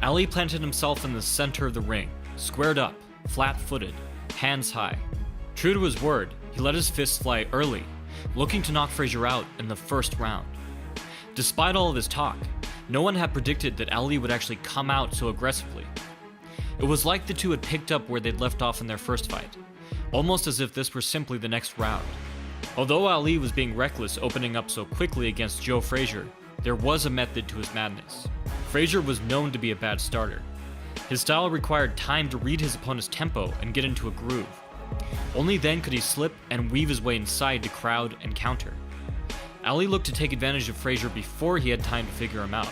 Ali planted himself in the center of the ring, squared up, flat-footed, hands high. True to his word, he let his fists fly early, looking to knock Frazier out in the first round. Despite all of his talk, no one had predicted that Ali would actually come out so aggressively. It was like the two had picked up where they'd left off in their first fight, almost as if this were simply the next round. Although Ali was being reckless opening up so quickly against Joe Frazier, there was a method to his madness. Frazier was known to be a bad starter. His style required time to read his opponent's tempo and get into a groove. Only then could he slip and weave his way inside to crowd and counter. Ali looked to take advantage of Frazier before he had time to figure him out,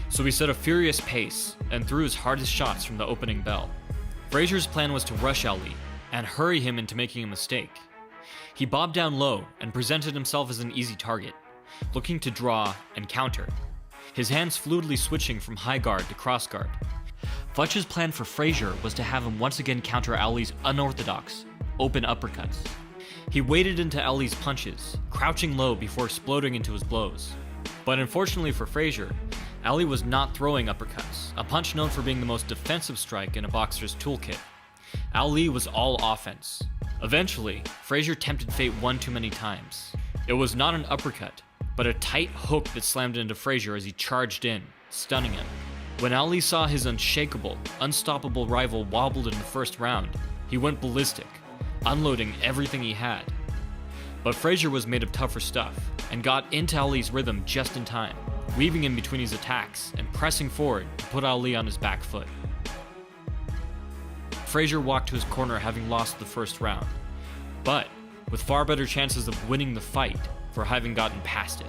so he set a furious pace and threw his hardest shots from the opening bell. Frazier's plan was to rush Ali and hurry him into making a mistake. He bobbed down low and presented himself as an easy target, looking to draw and counter, his hands fluidly switching from high guard to cross guard. Futch's plan for Frazier was to have him once again counter Ali's unorthodox, open uppercuts. He waded into Ali's punches, crouching low before exploding into his blows. But unfortunately for Frazier, Ali was not throwing uppercuts, a punch known for being the most defensive strike in a boxer's toolkit. Ali was all offense. Eventually, Frazier tempted fate one too many times. It was not an uppercut, but a tight hook that slammed into Frazier as he charged in, stunning him. When Ali saw his unshakable, unstoppable rival wobbled in the first round, he went ballistic, unloading everything he had. But Frazier was made of tougher stuff, and got into Ali's rhythm just in time, weaving in between his attacks and pressing forward to put Ali on his back foot. Frazier walked to his corner having lost the first round, but with far better chances of winning the fight for having gotten past it.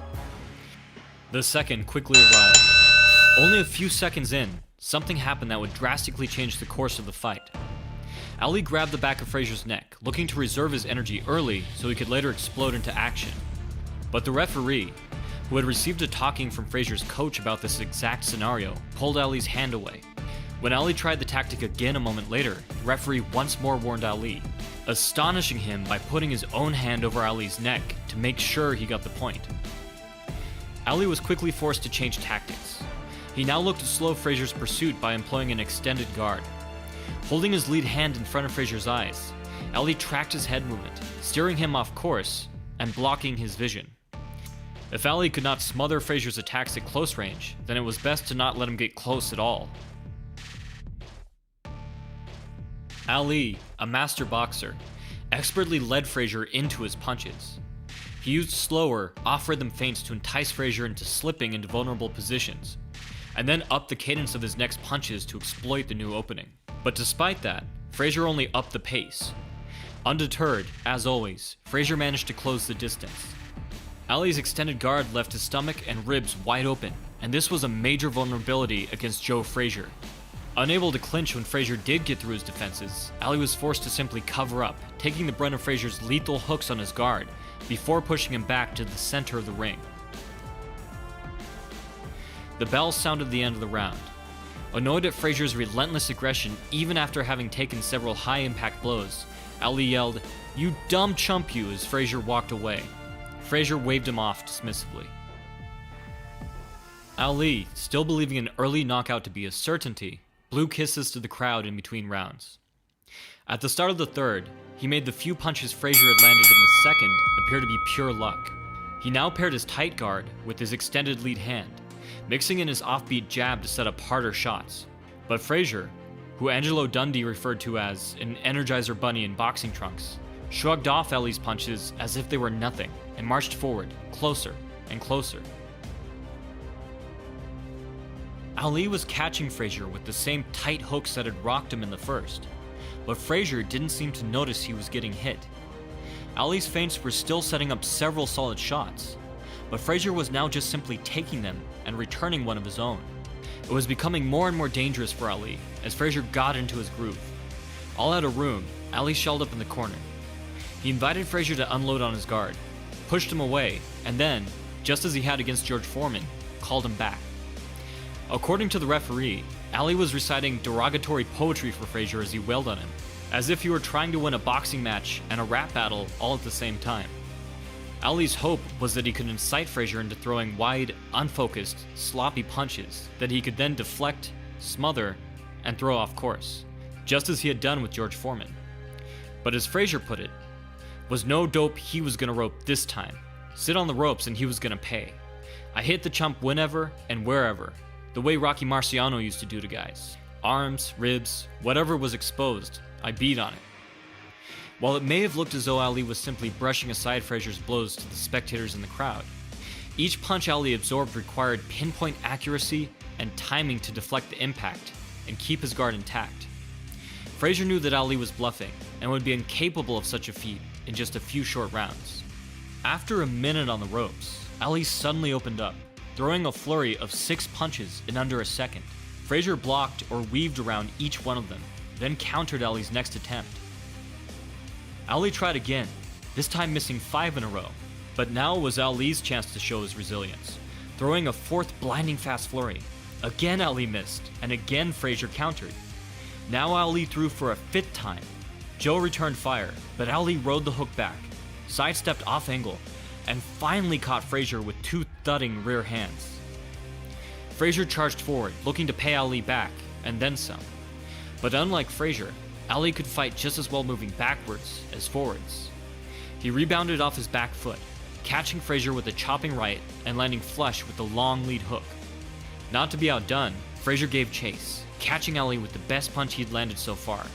The second quickly arrived. Only a few seconds in, something happened that would drastically change the course of the fight. Ali grabbed the back of Frazier's neck, looking to reserve his energy early so he could later explode into action. But the referee, who had received a talking from Frazier's coach about this exact scenario, pulled Ali's hand away. When Ali tried the tactic again a moment later, the referee once more warned Ali, astonishing him by putting his own hand over Ali's neck to make sure he got the point. Ali was quickly forced to change tactics. He now looked to slow Frazier's pursuit by employing an extended guard. Holding his lead hand in front of Frazier's eyes, Ali tracked his head movement, steering him off course and blocking his vision. If Ali could not smother Frazier's attacks at close range, then it was best to not let him get close at all. Ali, a master boxer, expertly led Frazier into his punches. He used slower, off-rhythm feints to entice Frazier into slipping into vulnerable positions, and then upped the cadence of his next punches to exploit the new opening. But despite that, Frazier only upped the pace. Undeterred, as always, Frazier managed to close the distance. Ali's extended guard left his stomach and ribs wide open, and this was a major vulnerability against Joe Frazier. Unable to clinch when Frazier did get through his defenses, Ali was forced to simply cover up, taking the brunt of Frazier's lethal hooks on his guard, before pushing him back to the center of the ring. The bell sounded the end of the round. Annoyed at Frazier's relentless aggression even after having taken several high-impact blows, Ali yelled, "You dumb chump you," as Frazier walked away. Frazier waved him off dismissively. Ali, still believing an early knockout to be a certainty, blew kisses to the crowd in between rounds. At the start of the third, he made the few punches Frazier had landed in the second appear to be pure luck. He now paired his tight guard with his extended lead hand, mixing in his offbeat jab to set up harder shots. But Frazier, who Angelo Dundee referred to as an Energizer Bunny in boxing trunks, shrugged off Ali's punches as if they were nothing and marched forward, closer and closer. Ali was catching Frazier with the same tight hooks that had rocked him in the first, but Frazier didn't seem to notice he was getting hit. Ali's feints were still setting up several solid shots, but Frazier was now just simply taking them and returning one of his own. It was becoming more and more dangerous for Ali as Frazier got into his groove. All out of room, Ali shelled up in the corner. He invited Frazier to unload on his guard, pushed him away, and then, just as he had against George Foreman, called him back. According to the referee, Ali was reciting derogatory poetry for Frazier as he wailed on him, as if he were trying to win a boxing match and a rap battle all at the same time. Ali's hope was that he could incite Frazier into throwing wide, unfocused, sloppy punches that he could then deflect smother, and throw off course, just as he had done with George Foreman. But as Frazier put it, was no dope he was gonna rope this time. Sit on the ropes and he was gonna pay. I hit the chump whenever and wherever, the way Rocky Marciano used to do to guys. Arms, ribs, whatever was exposed, I beat on it. While it may have looked as though Ali was simply brushing aside Frazier's blows to the spectators in the crowd, each punch Ali absorbed required pinpoint accuracy and timing to deflect the impact and keep his guard intact. Frazier knew that Ali was bluffing and would be incapable of such a feat in just a few short rounds. After a minute on the ropes, Ali suddenly opened up, throwing a flurry of 6 punches in under a second. Frazier blocked or weaved around each one of them, then countered Ali's next attempt. Ali tried again, this time missing 5 in a row, but now was Ali's chance to show his resilience, throwing a 4th blinding fast flurry. Again Ali missed, and again Frazier countered. Now Ali threw for a 5th time. Joe returned fire, but Ali rode the hook back, sidestepped off angle, and finally caught Frazier with 2 thudding rear hands. Frazier charged forward, looking to pay Ali back, and then some. But unlike Frazier, Ali could fight just as well moving backwards as forwards. He rebounded off his back foot, catching Frazier with a chopping right and landing flush with the long lead hook. Not to be outdone, Frazier gave chase, catching Ali with the best punch he'd landed so far.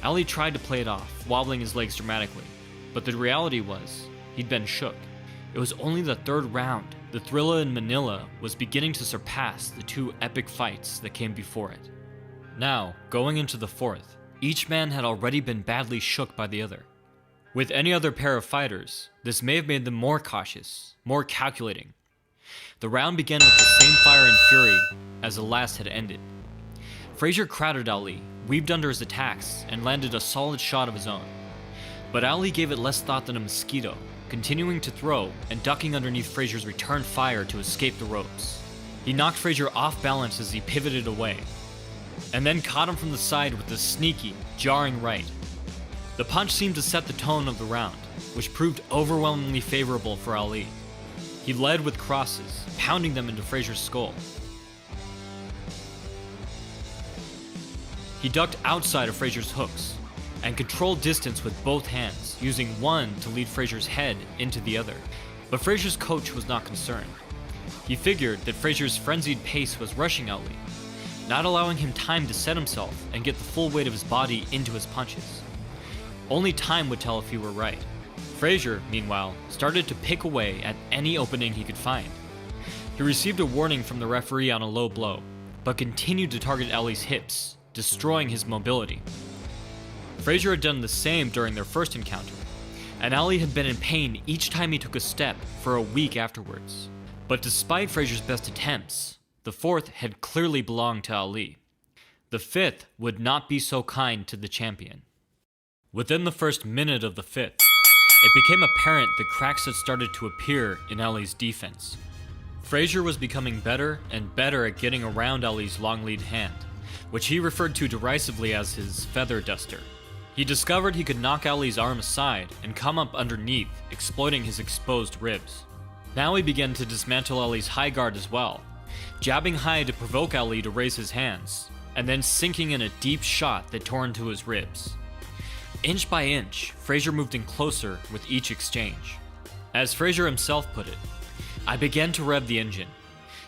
Ali tried to play it off, wobbling his legs dramatically, but the reality was, he'd been shook. It was only the 3rd round. The Thrilla in Manila was beginning to surpass the 2 epic fights that came before it. Now, going into the 4th, each man had already been badly shook by the other. With any other pair of fighters, this may have made them more cautious, more calculating. The round began with the same fire and fury as the last had ended. Frazier crowded Ali, weaved under his attacks, and landed a solid shot of his own. But Ali gave it less thought than a mosquito, continuing to throw and ducking underneath Frazier's return fire to escape the ropes. He knocked Frazier off balance as he pivoted away, and then caught him from the side with a sneaky, jarring right. The punch seemed to set the tone of the round, which proved overwhelmingly favorable for Ali. He led with crosses, pounding them into Frazier's skull. He ducked outside of Frazier's hooks, and controlled distance with both hands, using one to lead Frazier's head into the other. But Frazier's coach was not concerned. He figured that Frazier's frenzied pace was rushing Ali, not allowing him time to set himself and get the full weight of his body into his punches. Only time would tell if he were right. Frazier, meanwhile, started to pick away at any opening he could find. He received a warning from the referee on a low blow, but continued to target Ali's hips, destroying his mobility. Frazier had done the same during their first encounter, and Ali had been in pain each time he took a step for a week afterwards. But despite Frazier's best attempts, the 4th had clearly belonged to Ali. The 5th would not be so kind to the champion. Within the first minute of the 5th, it became apparent that cracks had started to appear in Ali's defense. Frazier was becoming better and better at getting around Ali's long lead hand, which he referred to derisively as his feather duster. He discovered he could knock Ali's arm aside and come up underneath, exploiting his exposed ribs. Now he began to dismantle Ali's high guard as well, jabbing high to provoke Ali to raise his hands, and then sinking in a deep shot that tore into his ribs. Inch by inch, Frazier moved in closer with each exchange. As Frazier himself put it, "I began to rev the engine.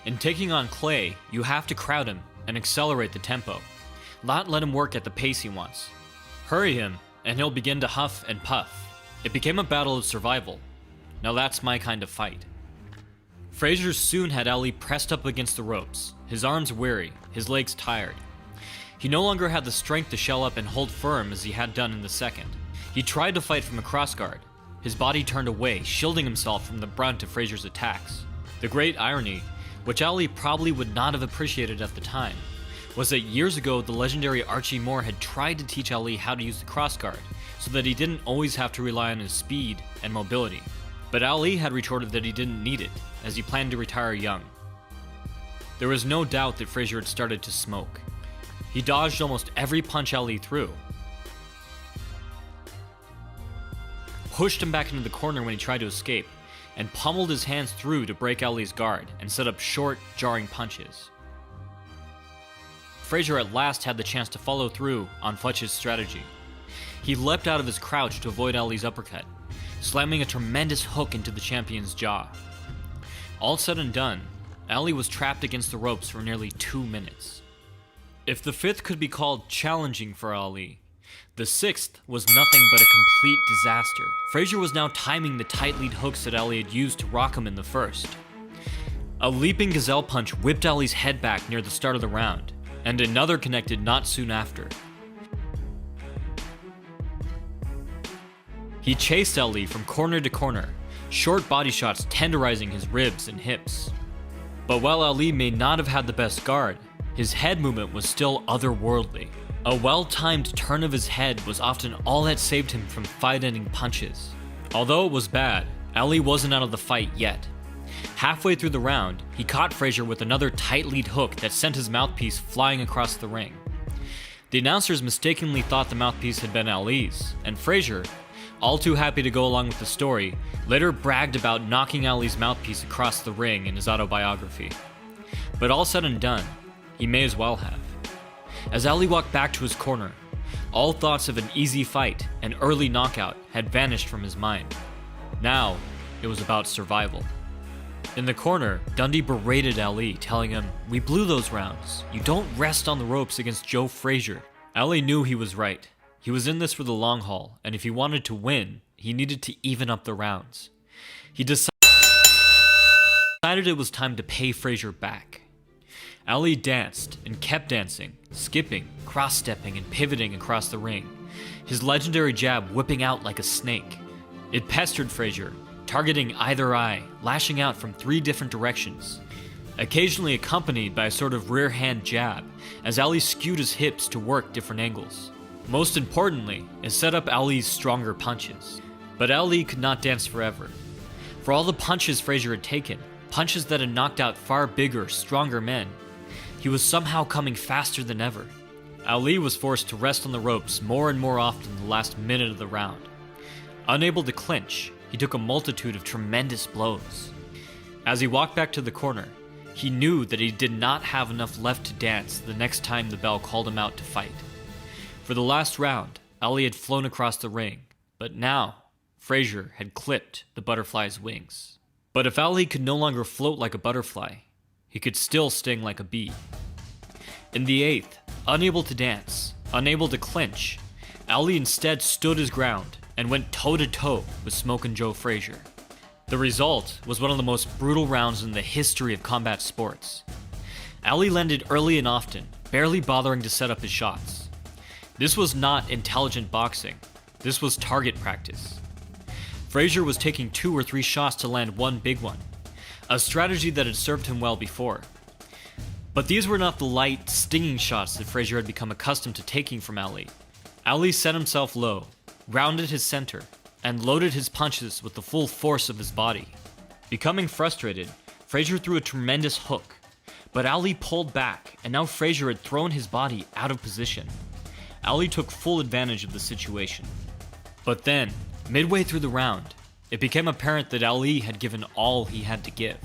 In taking on Clay, you have to crowd him and accelerate the tempo, not let him work at the pace he wants. Hurry him, and he'll begin to huff and puff." It became a battle of survival. Now that's my kind of fight. Frazier soon had Ali pressed up against the ropes, his arms weary, his legs tired. He no longer had the strength to shell up and hold firm as he had done in the second. He tried to fight from a crossguard, his body turned away, shielding himself from the brunt of Frazier's attacks. The great irony, which Ali probably would not have appreciated at the time, was that years ago the legendary Archie Moore had tried to teach Ali how to use the crossguard, so that he didn't always have to rely on his speed and mobility. But Ali had retorted that he didn't need it, as he planned to retire young. There was no doubt that Frazier had started to smoke. He dodged almost every punch Ali threw, pushed him back into the corner when he tried to escape, and pummeled his hands through to break Ali's guard and set up short, jarring punches. Frazier at last had the chance to follow through on Futch's strategy. He leapt out of his crouch to avoid Ali's uppercut, slamming a tremendous hook into the champion's jaw. All said and done, Ali was trapped against the ropes for nearly 2 minutes. If the fifth could be called challenging for Ali, the sixth was nothing but a complete disaster. Frazier was now timing the tight lead hooks that Ali had used to rock him in the first. A leaping gazelle punch whipped Ali's head back near the start of the round, and another connected not soon after. He chased Ali from corner to corner, short body shots tenderizing his ribs and hips. But while Ali may not have had the best guard, his head movement was still otherworldly. A well-timed turn of his head was often all that saved him from fight-ending punches. Although it was bad, Ali wasn't out of the fight yet. Halfway through the round, he caught Frazier with another tight lead hook that sent his mouthpiece flying across the ring. The announcers mistakenly thought the mouthpiece had been Ali's, and Frazier, all too happy to go along with the story, later bragged about knocking Ali's mouthpiece across the ring in his autobiography. But all said and done, he may as well have. As Ali walked back to his corner, all thoughts of an easy fight and early knockout had vanished from his mind. Now, it was about survival. In the corner, Dundee berated Ali, telling him, "We blew those rounds. You don't rest on the ropes against Joe Frazier." Ali knew he was right. He was in this for the long haul, and if he wanted to win, he needed to even up the rounds. He decided it was time to pay Frazier back. Ali danced and kept dancing, skipping, cross-stepping, and pivoting across the ring, his legendary jab whipping out like a snake. It pestered Frazier, targeting either eye, lashing out from 3 different directions, occasionally accompanied by a sort of rear hand jab, as Ali skewed his hips to work different angles. Most importantly, it set up Ali's stronger punches. But Ali could not dance forever. For all the punches Frazier had taken, punches that had knocked out far bigger, stronger men, he was somehow coming faster than ever. Ali was forced to rest on the ropes more and more often in the last minute of the round. Unable to clinch, he took a multitude of tremendous blows. As he walked back to the corner, he knew that he did not have enough left to dance the next time the bell called him out to fight. For the last round, Ali had flown across the ring, but now, Frazier had clipped the butterfly's wings. But if Ali could no longer float like a butterfly, he could still sting like a bee. In the 8th, unable to dance, unable to clinch, Ali instead stood his ground and went toe-to-toe with Smokin' Joe Frazier. The result was one of the most brutal rounds in the history of combat sports. Ali landed early and often, barely bothering to set up his shots. This was not intelligent boxing, this was target practice. Frazier was taking 2 or 3 shots to land one big one, a strategy that had served him well before. But these were not the light, stinging shots that Frazier had become accustomed to taking from Ali. Ali set himself low, rounded his center, and loaded his punches with the full force of his body. Becoming frustrated, Frazier threw a tremendous hook, but Ali pulled back, and now Frazier had thrown his body out of position. Ali took full advantage of the situation. But then, midway through the round, it became apparent that Ali had given all he had to give.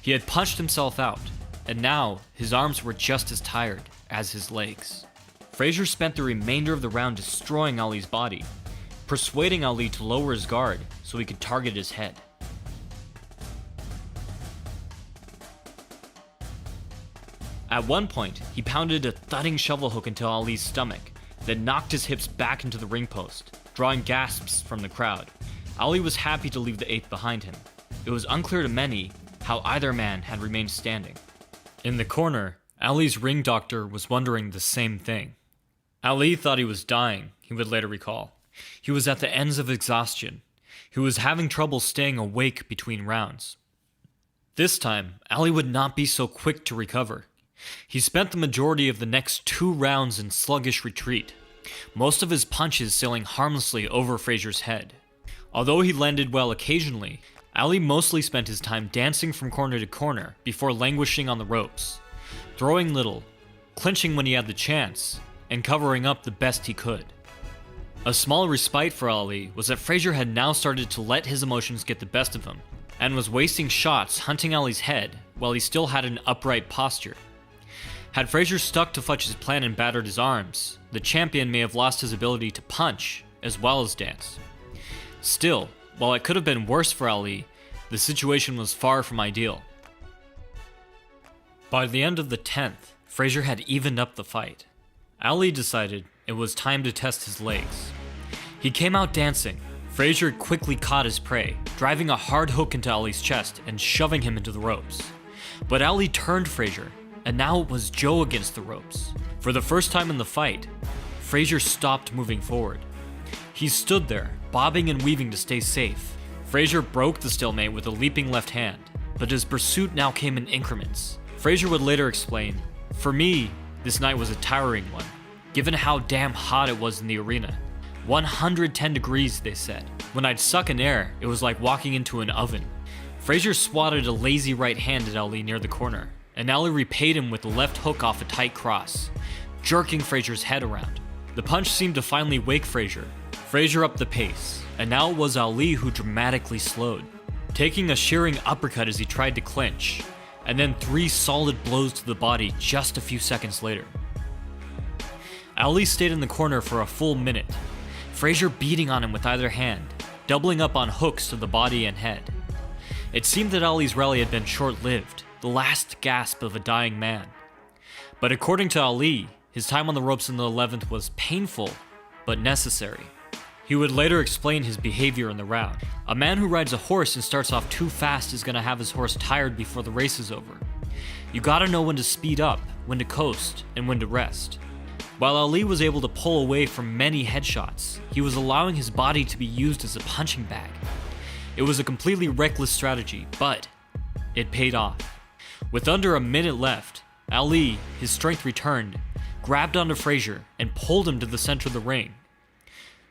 He had punched himself out, and now his arms were just as tired as his legs. Frazier spent the remainder of the round destroying Ali's body, persuading Ali to lower his guard so he could target his head. At one point, he pounded a thudding shovel hook into Ali's stomach that knocked his hips back into the ring post, drawing gasps from the crowd. Ali was happy to leave the 8th behind him. It was unclear to many how either man had remained standing. In the corner, Ali's ring doctor was wondering the same thing. Ali thought he was dying, he would later recall. He was at the ends of exhaustion. He was having trouble staying awake between rounds. This time, Ali would not be so quick to recover. He spent the majority of the next 2 rounds in sluggish retreat, most of his punches sailing harmlessly over Frazier's head. Although he landed well occasionally, Ali mostly spent his time dancing from corner to corner before languishing on the ropes, throwing little, clinching when he had the chance, and covering up the best he could. A small respite for Ali was that Frazier had now started to let his emotions get the best of him, and was wasting shots hunting Ali's head while he still had an upright posture. Had Frazier stuck to Futch's plan and battered his arms, the champion may have lost his ability to punch as well as dance. Still, while it could have been worse for Ali, the situation was far from ideal. By the end of the 10th, Frazier had evened up the fight. Ali decided it was time to test his legs. He came out dancing. Frazier quickly caught his prey, driving a hard hook into Ali's chest and shoving him into the ropes. But Ali turned Frazier, and now it was Joe against the ropes. For the first time in the fight, Frazier stopped moving forward. He stood there, bobbing and weaving to stay safe. Frazier broke the stalemate with a leaping left hand, but his pursuit now came in increments. Frazier would later explain, "For me, this night was a tiring one, given how damn hot it was in the arena. 110 degrees, they said. When I'd suck in air, it was like walking into an oven." Frazier swatted a lazy right hand at Ali near the corner, and Ali repaid him with a left hook off a tight cross, jerking Frazier's head around. The punch seemed to finally wake Frazier. Frazier upped the pace, and now it was Ali who dramatically slowed, taking a shearing uppercut as he tried to clinch, and then 3 solid blows to the body just a few seconds later. Ali stayed in the corner for a full minute, Frazier beating on him with either hand, doubling up on hooks to the body and head. It seemed that Ali's rally had been short-lived, the last gasp of a dying man. But according to Ali, his time on the ropes in the 11th was painful, but necessary. He would later explain his behavior in the round. A man who rides a horse and starts off too fast is going to have his horse tired before the race is over. You gotta know when to speed up, when to coast, and when to rest. While Ali was able to pull away from many headshots, he was allowing his body to be used as a punching bag. It was a completely reckless strategy, but it paid off. With under a minute left, Ali, his strength returned, grabbed onto Frazier and pulled him to the center of the ring.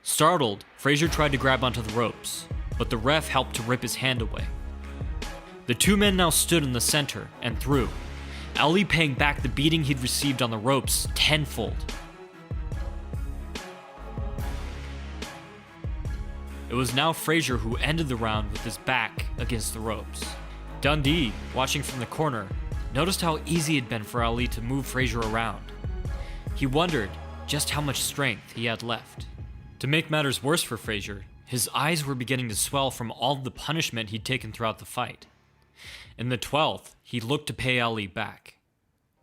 Startled, Frazier tried to grab onto the ropes, but the ref helped to rip his hand away. The two men now stood in the center and threw, Ali paying back the beating he'd received on the ropes tenfold. It was now Frazier who ended the round with his back against the ropes. Dundee, watching from the corner, noticed how easy it had been for Ali to move Frazier around. He wondered just how much strength he had left. To make matters worse for Frazier, his eyes were beginning to swell from all the punishment he'd taken throughout the fight. In the 12th, he looked to pay Ali back.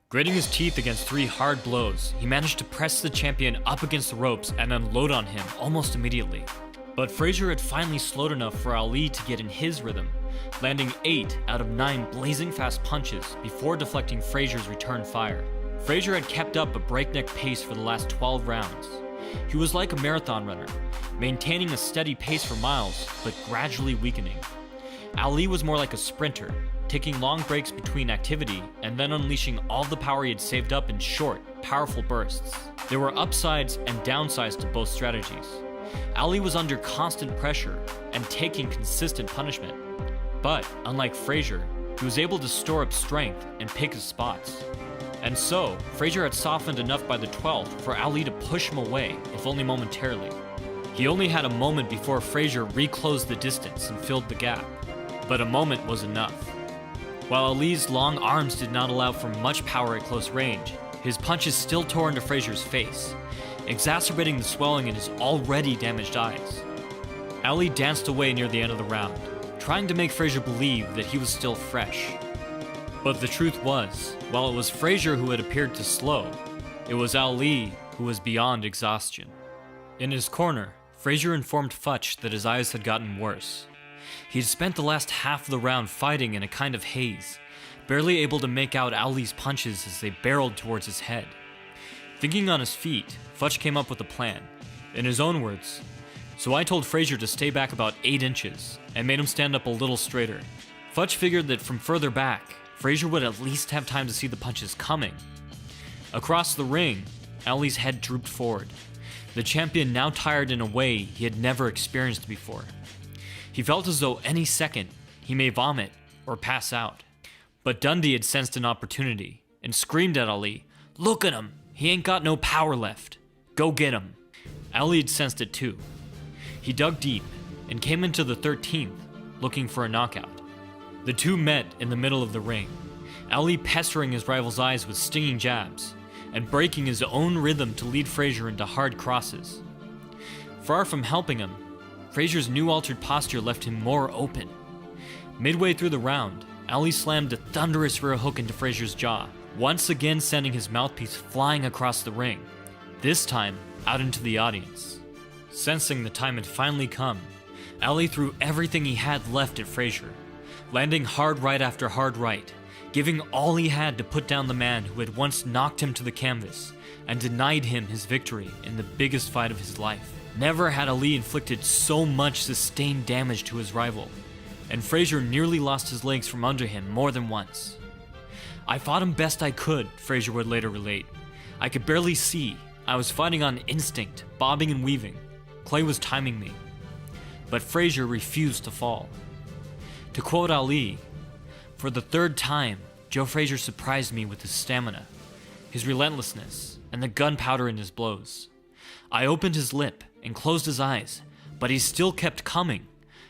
Gritting his teeth against 3 hard blows, he managed to press the champion up against the ropes and unload on him almost immediately. But Frazier had finally slowed enough for Ali to get in his rhythm, landing 8 out of 9 blazing fast punches before deflecting Frazier's return fire. Frazier had kept up a breakneck pace for the last 12 rounds. He was like a marathon runner, maintaining a steady pace for miles, but gradually weakening. Ali was more like a sprinter, taking long breaks between activity and then unleashing all the power he had saved up in short, powerful bursts. There were upsides and downsides to both strategies. Ali was under constant pressure and taking consistent punishment. But, unlike Frazier, he was able to store up strength and pick his spots. And so, Frazier had softened enough by the 12th for Ali to push him away, if only momentarily. He only had a moment before Frazier reclosed the distance and filled the gap. But a moment was enough. While Ali's long arms did not allow for much power at close range, his punches still tore into Frazier's face, exacerbating the swelling in his already damaged eyes. Ali danced away near the end of the round, trying to make Frazier believe that he was still fresh. But the truth was, while it was Frazier who had appeared to slow, it was Ali who was beyond exhaustion. In his corner, Frazier informed Futch that his eyes had gotten worse. He had spent the last half of the round fighting in a kind of haze, barely able to make out Ali's punches as they barreled towards his head. Thinking on his feet, Futch came up with a plan. In his own words, "So I told Frazier to stay back about 8 inches, and made him stand up a little straighter." Futch figured that from further back, Frazier would at least have time to see the punches coming. Across the ring, Ali's head drooped forward, the champion now tired in a way he had never experienced before. He felt as though any second he may vomit or pass out. But Dundee had sensed an opportunity and screamed at Ali, "Look at him! He ain't got no power left. Go get him." Ali had sensed it too. He dug deep and came into the 13th, looking for a knockout. The two met in the middle of the ring. Ali pestering his rival's eyes with stinging jabs, and breaking his own rhythm to lead Frazier into hard crosses. Far from helping him, Frazier's new altered posture left him more open. Midway through the round, Ali slammed a thunderous rear hook into Frazier's jaw, once again sending his mouthpiece flying across the ring, this time out into the audience. Sensing the time had finally come, Ali threw everything he had left at Frazier, landing hard right after hard right, giving all he had to put down the man who had once knocked him to the canvas and denied him his victory in the biggest fight of his life. Never had Ali inflicted so much sustained damage to his rival, and Frazier nearly lost his legs from under him more than once. "I fought him best I could," Frazier would later relate. "I could barely see. I was fighting on instinct, bobbing and weaving. Clay was timing me." But Frazier refused to fall. To quote Ali, "For the third time, Joe Frazier surprised me with his stamina, his relentlessness, and the gunpowder in his blows. I opened his lip and closed his eyes, but he still kept coming,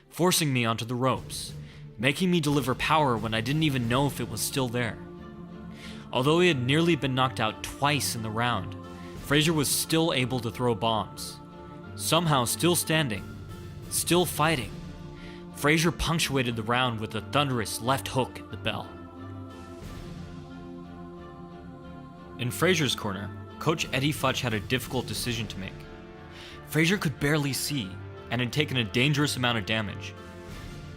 forcing me onto the ropes, making me deliver power when I didn't even know if it was still there." Although he had nearly been knocked out twice in the round, Frazier was still able to throw bombs. Somehow still standing, still fighting, Frazier punctuated the round with a thunderous left hook at the bell. In Frazier's corner, Coach Eddie Futch had a difficult decision to make. Frazier could barely see and had taken a dangerous amount of damage.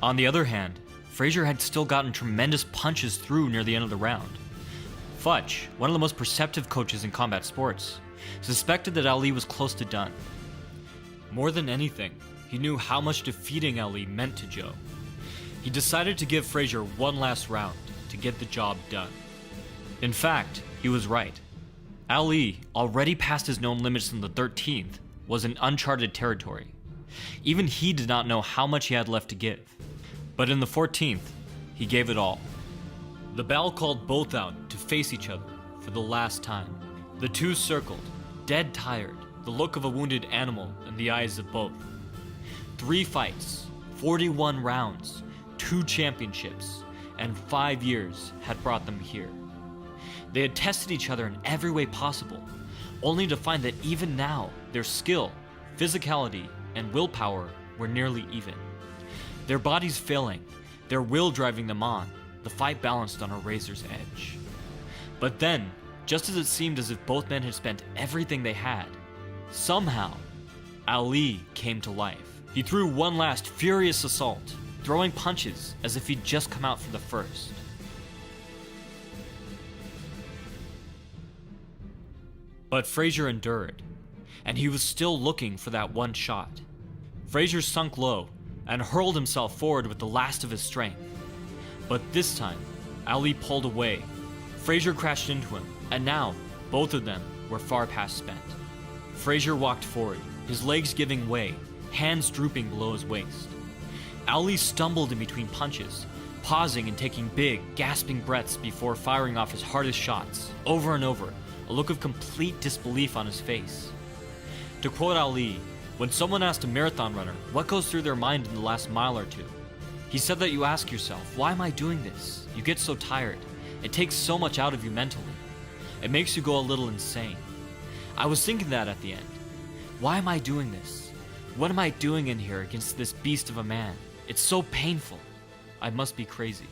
On the other hand, Frazier had still gotten tremendous punches through near the end of the round. Futch, one of the most perceptive coaches in combat sports, suspected that Ali was close to done. More than anything, he knew how much defeating Ali meant to Joe. He decided to give Frazier one last round to get the job done. In fact, he was right. Ali, already past his known limits in the 13th, was in uncharted territory. Even he did not know how much he had left to give. But in the 14th, he gave it all. The bell called both out to face each other for the last time. The two circled, dead tired, the look of a wounded animal in the eyes of both. 3 fights, 41 rounds, 2 championships, and 5 years had brought them here. They had tested each other in every way possible, only to find that even now, their skill, physicality, and willpower were nearly even. Their bodies failing, their will driving them on, the fight balanced on a razor's edge. But then, just as it seemed as if both men had spent everything they had, somehow, Ali came to life. He threw one last furious assault, throwing punches as if he'd just come out for the first. But Frazier endured, and he was still looking for that one shot. Frazier sunk low and hurled himself forward with the last of his strength. But this time, Ali pulled away. Frazier crashed into him, and now, both of them were far past spent. Frazier walked forward, his legs giving way, hands drooping below his waist. Ali stumbled in between punches, pausing and taking big, gasping breaths before firing off his hardest shots, over and over, a look of complete disbelief on his face. To quote Ali, when someone asked a marathon runner what goes through their mind in the last mile or two, he said that you ask yourself, why am I doing this? You get so tired. It takes so much out of you mentally. It makes you go a little insane. I was thinking that at the end. Why am I doing this? What am I doing in here against this beast of a man? It's so painful. I must be crazy.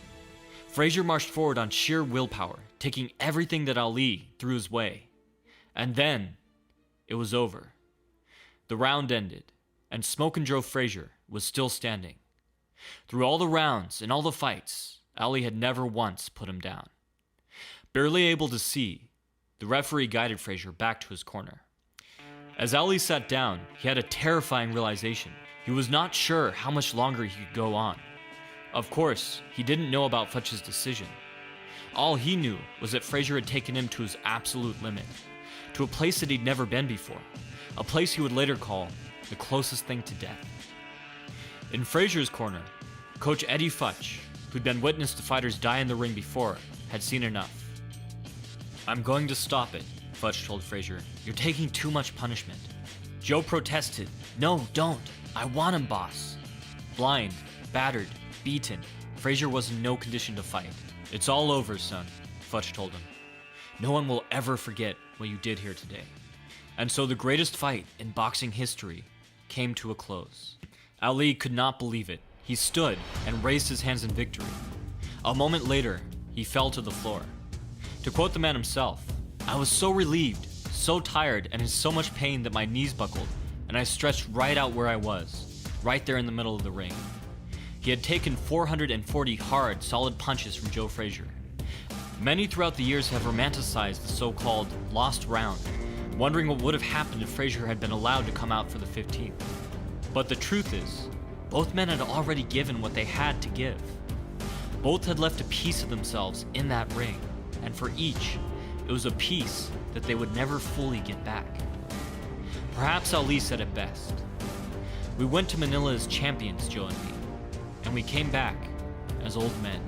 Frazier marched forward on sheer willpower, taking everything that Ali threw his way. And then, it was over. The round ended, and Smokin' Joe Frazier was still standing. Through all the rounds and all the fights, Ali had never once put him down. Barely able to see, the referee guided Frazier back to his corner. As Ali sat down, he had a terrifying realization. He was not sure how much longer he could go on. Of course, he didn't know about Futch's decision. All he knew was that Frazier had taken him to his absolute limit, to a place that he'd never been before, a place he would later call the closest thing to death. In Frazier's corner, Coach Eddie Futch, who'd been witness to fighters die in the ring before, had seen enough. "I'm going to stop it," Futch told Frazier. "You're taking too much punishment." Joe protested. "No, don't. I want him, boss." Blind, battered, beaten, Frazier was in no condition to fight. It's all over, son, Futch told him. No one will ever forget what you did here today. And so the greatest fight in boxing history came to a close. Ali could not believe it. He stood and raised his hands in victory. A moment later, he fell to the floor. To quote the man himself, "I was so relieved, so tired, and in so much pain that my knees buckled, and I stretched right out where I was, right there in the middle of the ring." He had taken 440 hard, solid punches from Joe Frazier. Many throughout the years have romanticized the so-called lost round, wondering what would have happened if Frazier had been allowed to come out for the 15th. But the truth is, both men had already given what they had to give. Both had left a piece of themselves in that ring, and for each, it was a piece that they would never fully get back. Perhaps Ali said it best. We went to Manila as champions, Joe and me, and we came back as old men.